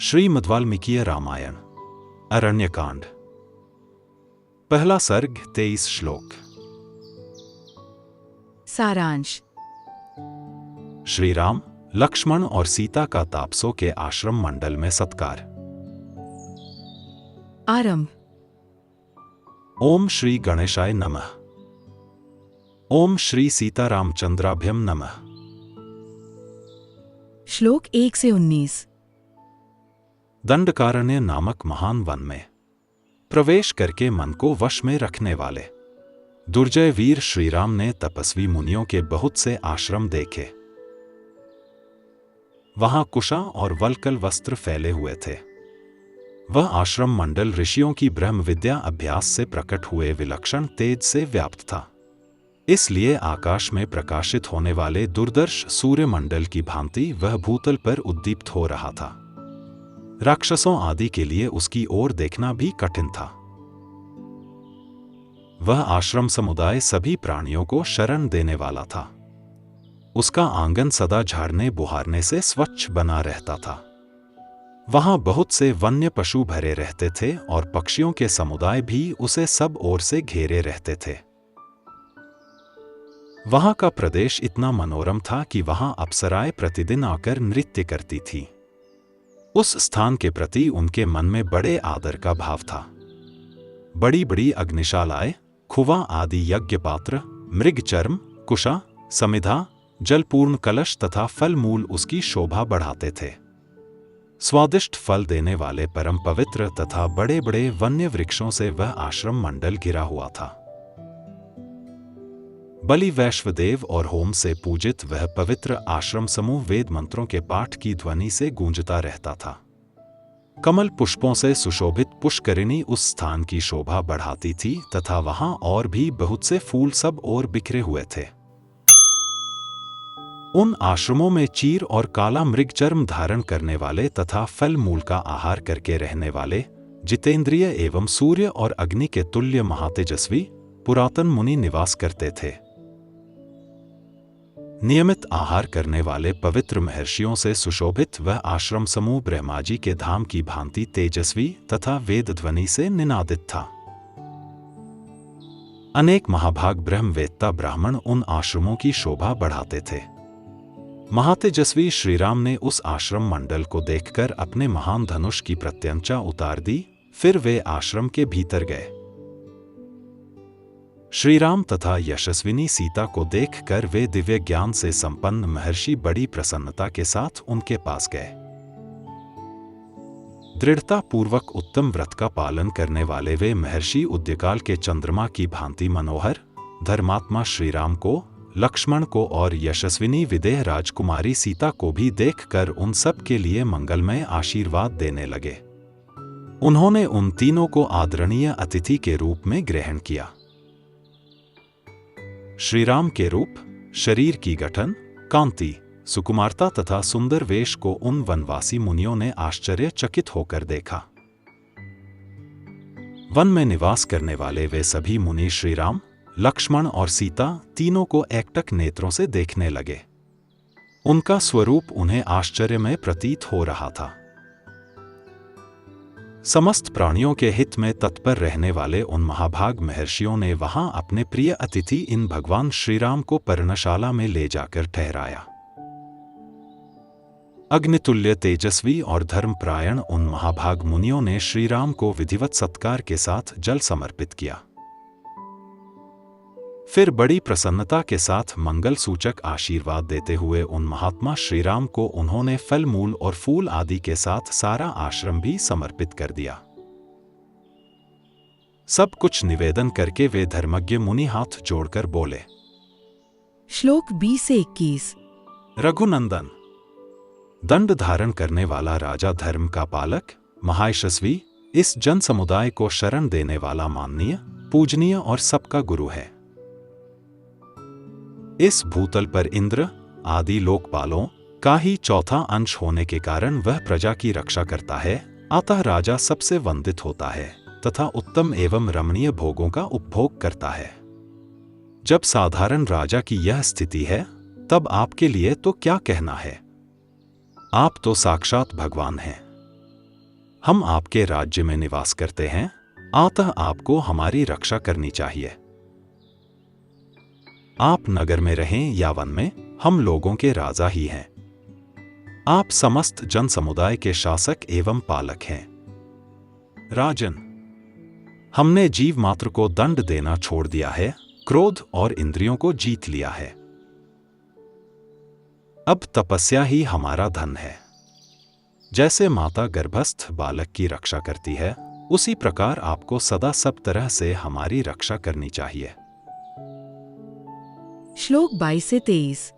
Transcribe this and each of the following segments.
श्रीमद् वाल्मीकि रामायण अरण्यकांड। पहला सर्ग 23 श्लोक। सारांश। श्री राम, लक्ष्मण और सीता का तापसों के आश्रम मंडल में सत्कार। आरंभ। ओम श्री गणेशाय नमः। ओम श्री सीतारामचंद्राभ्यम नमः। श्लोक 1 से 19। दंडकारण्य नामक महान वन में प्रवेश करके मन को वश में रखने वाले दुर्जय वीर श्रीराम ने तपस्वी मुनियों के बहुत से आश्रम देखे। वहां कुशा और वल्कल वस्त्र फैले हुए थे। वह आश्रम मंडल ऋषियों की ब्रह्म विद्या अभ्यास से प्रकट हुए विलक्षण तेज से व्याप्त था। इसलिए आकाश में प्रकाशित होने वाले दुर्दर्श सूर्य मंडल की भांति वह भूतल पर उद्दीप्त हो रहा था। राक्षसों आदि के लिए उसकी ओर देखना भी कठिन था। वह आश्रम समुदाय सभी प्राणियों को शरण देने वाला था। उसका आंगन सदा झाड़ने बुहारने से स्वच्छ बना रहता था। वहां बहुत से वन्य पशु भरे रहते थे और पक्षियों के समुदाय भी उसे सब ओर से घेरे रहते थे। वहां का प्रदेश इतना मनोरम था कि वहां अप्सराएं प्रतिदिन आकर नृत्य करती थी। उस स्थान के प्रति उनके मन में बड़े आदर का भाव था। बड़ी बड़ी अग्निशालाएं, खुवा आदि यज्ञ पात्र, मृग चर्म, कुशा, समिधा, जलपूर्ण कलश तथा फल मूल उसकी शोभा बढ़ाते थे। स्वादिष्ट फल देने वाले परम पवित्र तथा बड़े बड़े वन्य वृक्षों से वह आश्रम मंडल घिरा हुआ था। बलि वैश्वदेव और होम से पूजित वह पवित्र आश्रम समूह वेद मंत्रों के पाठ की ध्वनि से गूंजता रहता था। कमल पुष्पों से सुशोभित पुष्करिणी उस स्थान की शोभा बढ़ाती थी तथा वहां और भी बहुत से फूल सब ओर बिखरे हुए थे। उन आश्रमों में चीर और काला मृगचर्म धारण करने वाले तथा फल मूल का आहार करके रहने वाले जितेंद्रिय एवं सूर्य और अग्नि के तुल्य महातेजस्वी पुरातन मुनि निवास करते थे। नियमित आहार करने वाले पवित्र महर्षियों से सुशोभित वह आश्रम समूह ब्रह्माजी के धाम की भांति तेजस्वी तथा वेद ध्वनि से निनादित था। अनेक महाभाग ब्रह्मवेत्ता ब्राह्मण उन आश्रमों की शोभा बढ़ाते थे। महातेजस्वी श्रीराम ने उस आश्रम मंडल को देखकर अपने महान धनुष की प्रत्यंचा उतार दी। फिर वे आश्रम के भीतर गए। श्रीराम तथा यशस्विनी सीता को देखकर वे दिव्य ज्ञान से संपन्न महर्षि बड़ी प्रसन्नता के साथ उनके पास गए। दृढ़ता पूर्वक उत्तम व्रत का पालन करने वाले वे महर्षि उद्यकाल के चंद्रमा की भांति मनोहर धर्मात्मा श्रीराम को, लक्ष्मण को और यशस्विनी विदेह राजकुमारी सीता को भी देखकर उन सब के लिए मंगलमय आशीर्वाद देने लगे। उन्होंने उन तीनों को आदरणीय अतिथि के रूप में ग्रहण किया। श्रीराम के रूप, शरीर की गठन, कांति, सुकुमारता तथा सुंदर वेश को उन वनवासी मुनियों ने आश्चर्यचकित होकर देखा। वन में निवास करने वाले वे सभी मुनि श्रीराम, लक्ष्मण और सीता तीनों को एकटक नेत्रों से देखने लगे। उनका स्वरूप उन्हें आश्चर्यमय प्रतीत हो रहा था। समस्त प्राणियों के हित में तत्पर रहने वाले उन महाभाग महर्षियों ने वहां अपने प्रिय अतिथि इन भगवान श्रीराम को पर्णशाला में ले जाकर ठहराया। अग्नितुल्य तेजस्वी और धर्मपरायण उन महाभाग मुनियों ने श्रीराम को विधिवत सत्कार के साथ जल समर्पित किया। फिर बड़ी प्रसन्नता के साथ मंगल सूचक आशीर्वाद देते हुए उन महात्मा श्रीराम को उन्होंने फल मूल और फूल आदि के साथ सारा आश्रम भी समर्पित कर दिया। सब कुछ निवेदन करके वे धर्मज्ञ मुनि हाथ जोड़कर बोले। श्लोक 20 से 21। रघुनंदन, दंड धारण करने वाला राजा, धर्म का पालक, महायशस्वी, इस जन समुदाय को शरण देने वाला माननीय, पूजनीय और सबका गुरु है। इस भूतल पर इंद्र आदि लोकपालों का ही चौथा अंश होने के कारण वह प्रजा की रक्षा करता है। अतः राजा सबसे वंदित होता है तथा उत्तम एवं रमणीय भोगों का उपभोग करता है। जब साधारण राजा की यह स्थिति है, तब आपके लिए तो क्या कहना है। आप तो साक्षात भगवान हैं। हम आपके राज्य में निवास करते हैं, अतः आपको हमारी रक्षा करनी चाहिए। आप नगर में रहें या वन में, हम लोगों के राजा ही हैं। आप समस्त जन समुदाय के शासक एवं पालक हैं। राजन, हमने जीव मात्र को दंड देना छोड़ दिया है, क्रोध और इंद्रियों को जीत लिया है। अब तपस्या ही हमारा धन है। जैसे माता गर्भस्थ बालक की रक्षा करती है, उसी प्रकार आपको सदा सब तरह से हमारी रक्षा करनी चाहिए। श्लोक 22 से 23।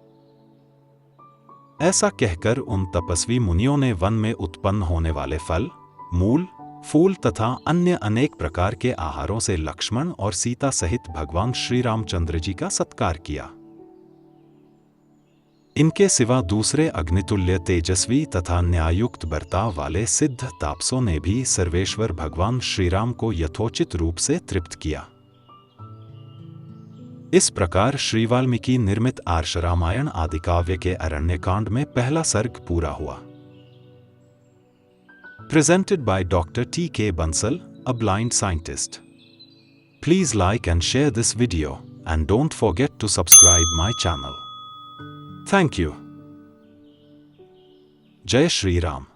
ऐसा कहकर उन तपस्वी मुनियों ने वन में उत्पन्न होने वाले फल, मूल, फूल तथा अन्य अनेक प्रकार के आहारों से लक्ष्मण और सीता सहित भगवान श्री रामचंद्र जी का सत्कार किया। इनके सिवा दूसरे अग्नितुल्य तेजस्वी तथा न्यायुक्त बर्ताव वाले सिद्ध तापसों ने भी सर्वेश्वर भगवान श्रीराम को यथोचित रूप से तृप्त किया। इस प्रकार श्री वाल्मीकि निर्मित आर्ष रामायण आदि काव्य के अरण्यकांड में पहला सर्ग पूरा हुआ। Presented by Dr. T.K. Bansal, a blind scientist. Please like and share this video, and don't forget to subscribe my channel. Thank you. Jai Shri Ram.